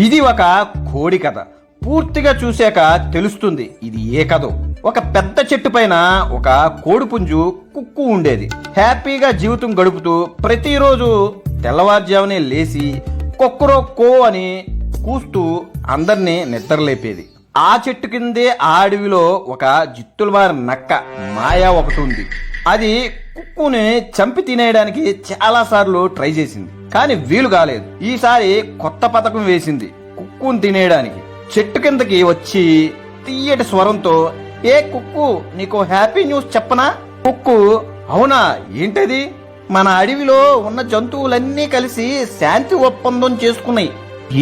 ఇది ఒక కోడి కథ. పూర్తిగా చూశాక తెలుస్తుంది ఇది ఏ కథో. ఒక పెద్ద చెట్టు పైన ఒక కోడిపుంజు కుక్కు ఉండేది. హ్యాపీగా జీవితం గడుపుతూ ప్రతిరోజు తెల్లవారుజామునే లేచి కొక్కరో కో అని కూస్తూ అందరినీ నిద్రలేపేది. ఆ చెట్టు కిందే ఆ అడవిలో ఒక జిత్తులవారి నక్క మాయా ఒకటి ఉంది. అది కుక్కుని చంపి తినేయడానికి చాలా సార్లు ట్రై చేసింది, కానీ వీలు కాలేదు. ఈసారి కొత్త పథకం వేసింది కుక్కుని తినేయడానికి. చెట్టు కిందకి వచ్చి తీయటి స్వరంతో, ఏ కుక్కు, నీకు హ్యాపీ న్యూస్ చెప్పనా? కుక్కు, అవునా, ఏంటది? మన అడవిలో ఉన్న జంతువులన్నీ కలిసి శాంతి ఒప్పందం చేసుకున్నాయి.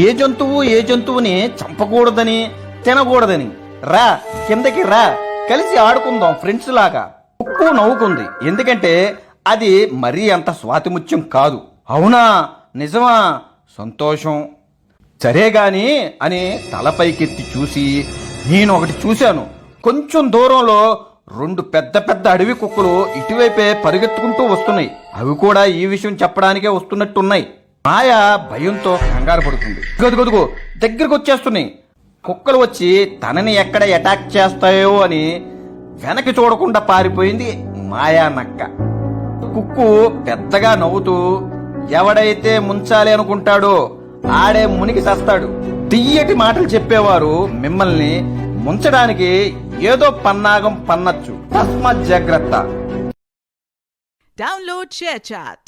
ఏ జంతువుని చంపకూడదని, తినకూడదని. రా, కిందకి రా, కలిసి ఆడుకుందాం ఫ్రెండ్స్ లాగా. కుక్కు నవ్వుకుంది, ఎందుకంటే అది మరీ అంత స్వాతిముత్యం కాదు. అవునా, నిజమా, సంతోషం, సరే గాని అని తలపైకెత్తి చూసి, నేను ఒకటి చూశాను. కొంచెం దూరంలో 2 పెద్ద పెద్ద అడవి కుక్కలు ఇటువైపే పరిగెత్తుకుంటూ వస్తున్నాయి. అవి కూడా ఈ విషయం చెప్పడానికే వస్తున్నట్టున్నాయి. మాయ భయంతో కంగారు పడుతుంది. గదుగదుగో దగ్గరకు వచ్చేస్తున్నాయి. కుక్కలు వచ్చి తనని ఎక్కడ అటాక్ చేస్తాయో అని వెనక్కి చూడకుండా పారిపోయింది మాయా నక్క. కుక్కు పెద్దగా నవ్వుతూ, ఎవడైతే ముంచాలి అనుకుంటాడో ఆడే మునిగి చస్తాడు. తియ్యటి మాటలు చెప్పేవారు మిమ్మల్ని ముంచడానికి ఏదో పన్నాగం పన్నచ్చు. తస్మాత్ జాగ్రత్త. Download ShareChat.